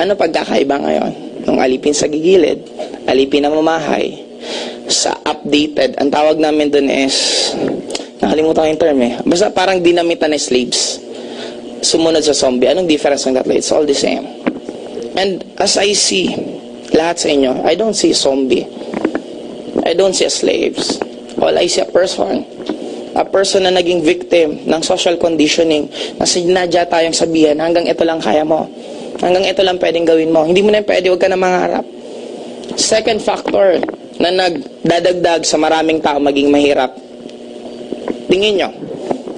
Ano pagkakaiba ngayon? Nung alipin sa gigilid, alipin na mamahay, sa updated, ang tawag namin dun is, nakalimutan ko yung term eh, basta parang dinamitan na slaves, sumunod sa zombie. Anong difference ng tatlo? It's all the same. And as I see, lahat sa inyo, I don't see zombie. I don't see slaves. All I see a person. A person na naging victim ng social conditioning, na sinadya tayong sabihan, hanggang ito lang kaya mo. Hanggang ito lang pwedeng gawin mo. Hindi mo na pwede, huwag ka na mangarap. Second factor na nagdadagdag sa maraming tao maging mahirap. Tingin nyo,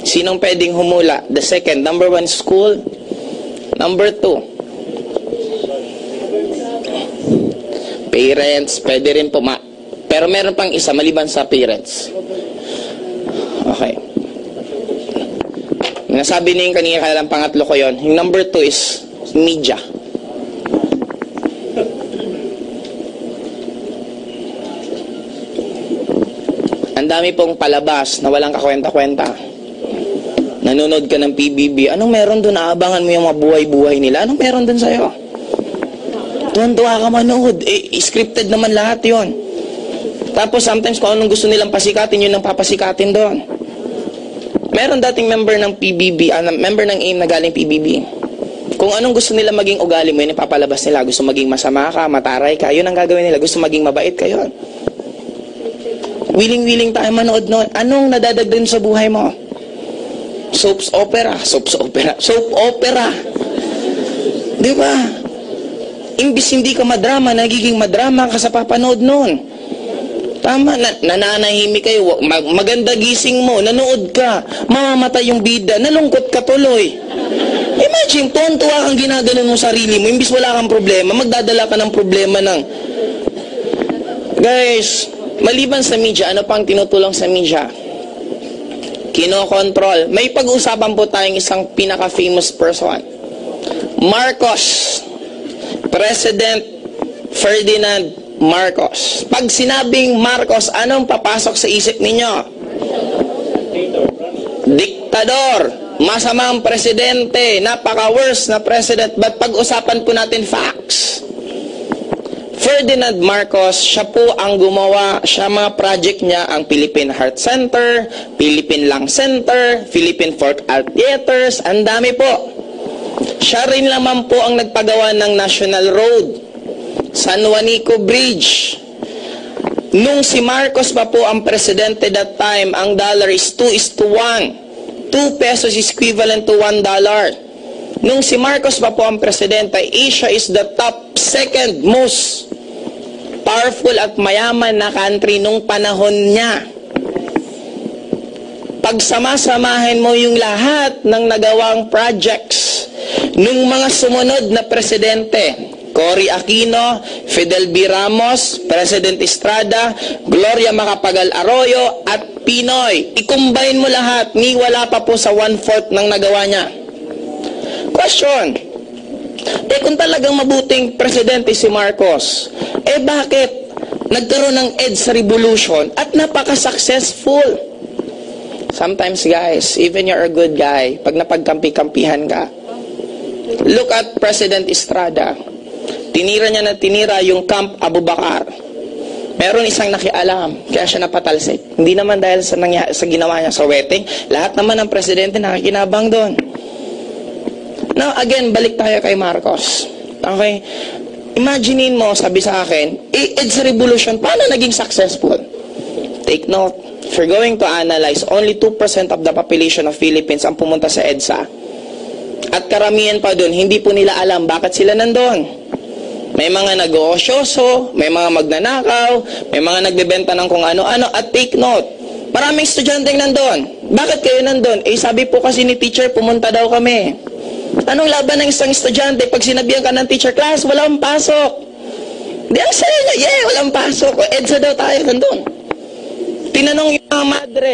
sinong pwedeng humula? The second, number one, school. Number two, parents, pwede rin pero meron pang isa, maliban sa parents. Okay. Nasabi niyo yung kanina lang pangatlo ko yon. Yung number two is media. Ang dami pong palabas na walang kakwenta-kwenta. Nanonood ka ng PBB. Anong meron doon? Aabangan mo yung mga buhay-buhay nila. Anong meron doon sa'yo? Tuwan-tuwa ka manood. Scripted naman lahat yon. Tapos sometimes kung anong gusto nilang pasikatin, yun ang papasikatin doon. Meron dating member ng PBB, member ng AIM na galing PBB. Kung anong gusto nila maging ugali mo, yun ipapalabas nila. Gusto maging masama ka, mataray ka, yun ang gagawin nila. Gusto maging mabait ka, yun. Willing-willing tayo manood noon. Anong nadadagdag sa buhay mo? Soaps opera. Soap opera. Di ba? Imbis hindi ka madrama, nagiging madrama ka sa papanood noon. Tama, nananahimik kayo, maganda gising mo, nanood ka, mamamatay yung bida, nalungkot ka tuloy. Imagine, tuwan-tuwa kang ginaganon mo sarili mo, imbis wala kang problema, magdadala ka ng problema ng... Guys, maliban sa media, ano pang tinutulong sa media? Kinokontrol. May pag-usapan po tayong isang pinaka-famous person. Marcos. President Ferdinand Marcos. Pag sinabing Marcos, anong papasok sa isip ninyo? Diktador. Masamang presidente. Napaka-worst na president. But pag-usapan po natin facts. Ferdinand Marcos, siya po ang gumawa, siya mga project niya, ang Philippine Heart Center, Philippine Lung Center, Philippine Folk Art Theaters, ang dami po. Siya rin naman po ang nagpagawa ng National Road, San Juanico Bridge. Nung si Marcos pa po ang presidente that time, ang dollar is 2:1. 2 pesos is equivalent to $1. Nung si Marcos pa po ang presidente, Asia is the top second most powerful at mayaman na country nung panahon niya. Pagsama-samahin mo yung lahat ng nagawang projects nung mga sumunod na presidente, Cory Aquino, Fidel B. Ramos, President Estrada, Gloria Macapagal Arroyo, at Pinoy. I-combine mo lahat, ni wala pa po sa 1/4 ng nagawa niya. Question. Kung talagang mabuting presidente si Marcos, bakit nagkaroon ng EDSA revolution at napaka-successful? Sometimes guys, even you're a good guy, pag napagkampi-kampihan ka, look at President Estrada. Tinira niya na tinira yung Camp Abu Bakar. Meron isang nakialam, kaya siya napatalsik. Hindi naman dahil sa ginawa niya sa wedding, lahat naman ng presidente nakikinabang doon. Now, again, balik tayo kay Marcos. Okay? Imaginein mo, sabi sa akin, EDSA revolution, paano naging successful? Take note, if you're going to analyze, only 2% of the population of Philippines ang pumunta sa EDSA. At karamihan pa doon, hindi po nila alam bakit sila nandun. May mga nag-oosyoso, may mga magnanakaw, may mga nagbebenta ng kung ano-ano. At take note, maraming estudyante nandun. Bakit kayo nandun? Sabi po kasi ni teacher, pumunta daw kami. Anong laban ng isang estudyante pag sinabihan ka ng teacher, class, walang pasok? Di ang saya niya, walang pasok. EDSA daw tayo nandun. Tinanong yung mga madre,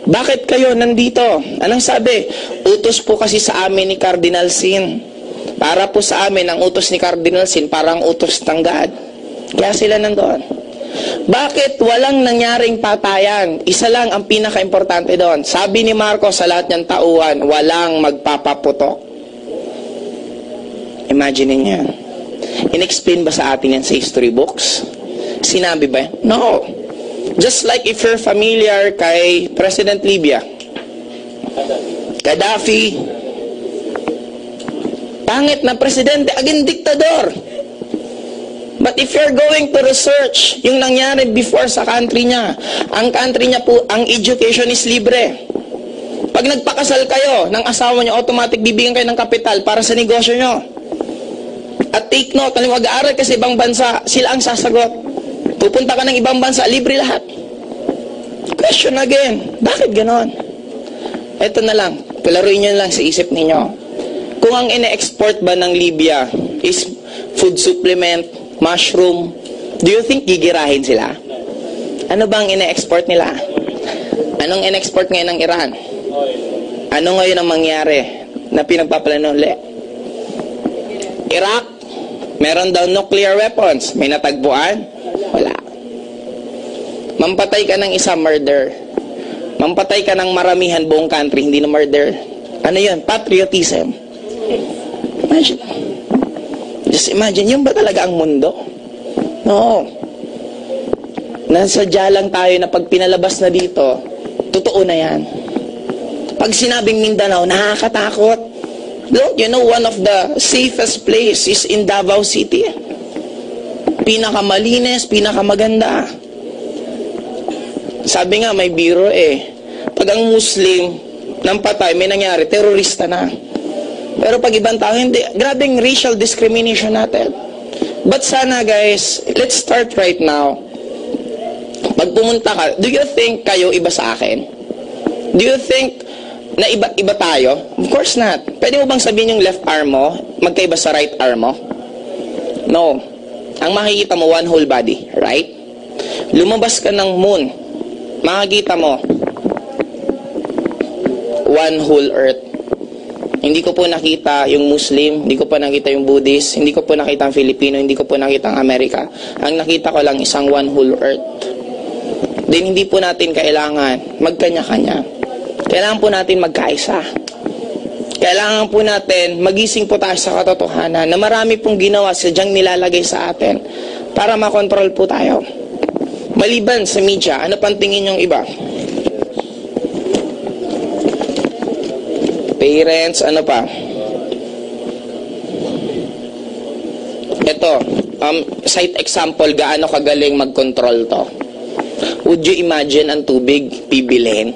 bakit kayo nandito? Anong sabi? Utos po kasi sa amin ni Cardinal Sin. Para po sa amin, ang utos ni Cardinal Sin, parang utos ng God. Kaya sila nandoon. Bakit walang nangyaring patayan? Isa lang ang pinaka-importante doon. Sabi ni Marcos sa lahat ng tauhan, walang magpapaputok. Imagine niyo. In-explain ba sa atin yan sa history books? Sinabi ba? No. Just like if you're familiar kay President Libya, Gaddafi, pangit na presidente, aging diktador. But if you're going to research yung nangyari before sa country niya, ang country niya po, ang education is libre. Pag nagpakasal kayo ng asawa niyo, automatic bibigyan kayo ng kapital para sa negosyo niyo. At take note, kung mag-aaral ka sa ibang bansa, sila ang sasagot. Pupunta ka ng ibang bansa, libre lahat. Question again, bakit ganon? Ito na lang, palaruin nyo lang sa isip ninyo. Kung ang ine-export ba ng Libya is food supplement, mushroom, do you think gigirahin sila? Ano ba ang ine-export nila? Anong ine-export ngayon ng Iran? Ano ngayon ang mangyari na pinagpaplano ulit? Iraq, meron daw nuclear weapons. May natagpuan? Wala. Mampatay ka ng isang murder. Mampatay ka ng maramihan buong country, hindi na murder. Ano yun? Patriotism. Imagine. Just imagine, yun ba talaga ang mundo? No. Nasadya lang tayo na pag pinalabas na dito, totoo na yan. Pag sinabing Mindanao, nakakatakot. Don't you know one of the safest place is in Davao City? Pinakamalinis, pinakamaganda. Sabi nga, may biro pag ang Muslim nang patay, may nangyari, terorista na. Pero pag ibang tao, hindi. Grabing racial discrimination natin. But sana guys, let's start right now. Pag pumunta ka, do you think kayo iba sa akin? Do you think na iba tayo? Of course not. Pwede mo bang sabihin yung left arm mo, magkaiba sa right arm mo? No. Ang makikita mo, one whole body, right? Lumabas ka ng moon, makikita mo, one whole earth. Hindi ko po nakita yung Muslim, hindi ko po nakita yung Buddhist, hindi ko po nakita ang Filipino, hindi ko po nakita ang Amerika. Ang nakita ko lang isang one whole earth. Then hindi po natin kailangan magkanya-kanya. Kailangan po natin magkaisa. Kailangan po natin magising po tayo sa katotohanan na marami pong ginawa sadyang nilalagay sa atin para makontrol po tayo. Maliban sa media, ano pang tingin yung iba? Parents, ano pa? Ito, site example, gaano kagaling mag-control to. Would you imagine ang tubig bibilhin?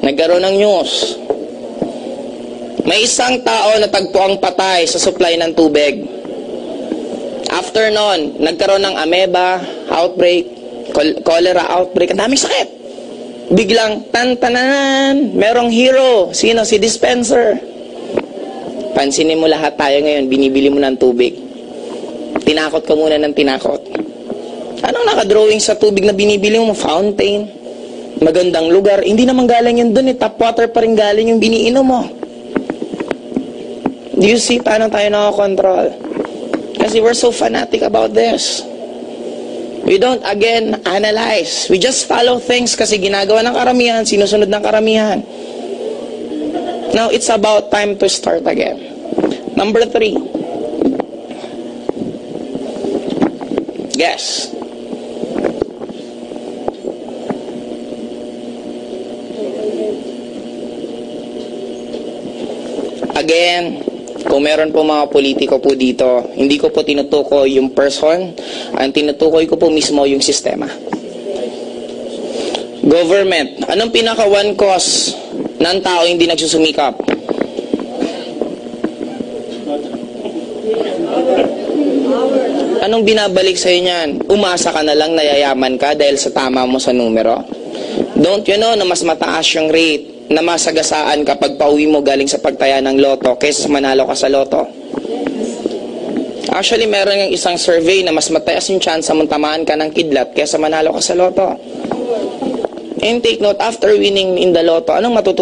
Nagkaroon ng news. May isang tao na tagpo ang patay sa supply ng tubig. After nun, nagkaroon ng amoeba outbreak, cholera outbreak, ang daming sakit. Biglang, tan-tanan, merong hero. Sino? Si dispenser. Pansinin mo lahat tayo ngayon, binibili mo ng tubig. Tinakot ka muna ng tinakot. Anong nakadrawing sa tubig na binibili mo? Fountain. Magandang lugar. Hindi naman galing yun dun, tap water pa rin galing yung biniinom mo. Do you see paano tayo nakakontrol? Kasi we're so fanatic about this. We don't, again, analyze. We just follow things kasi ginagawa ng karamihan, sinusunod ng karamihan. Now, it's about time to start again. Number 3. Guess. Again, kung meron po mga politiko po dito, hindi ko po tinutukoy yung person, ang tinutukoy ko po mismo yung sistema. Government, anong pinaka one cause ng tao hindi nagsusumikap? Anong binabalik sa'yo niyan? Umasa ka na lang, nayayaman ka dahil sa tama mo sa numero? Don't you know na mas mataas yung rate na masagasaan kapag pauwi mo galing sa pagtaya ng loto kaysa manalo ka sa loto? Actually, meron yung isang survey na mas mataas yung chance mong tamaan ka ng kidlat kaysa manalo ka sa loto. And take note, after winning in the loto, anong matutunan?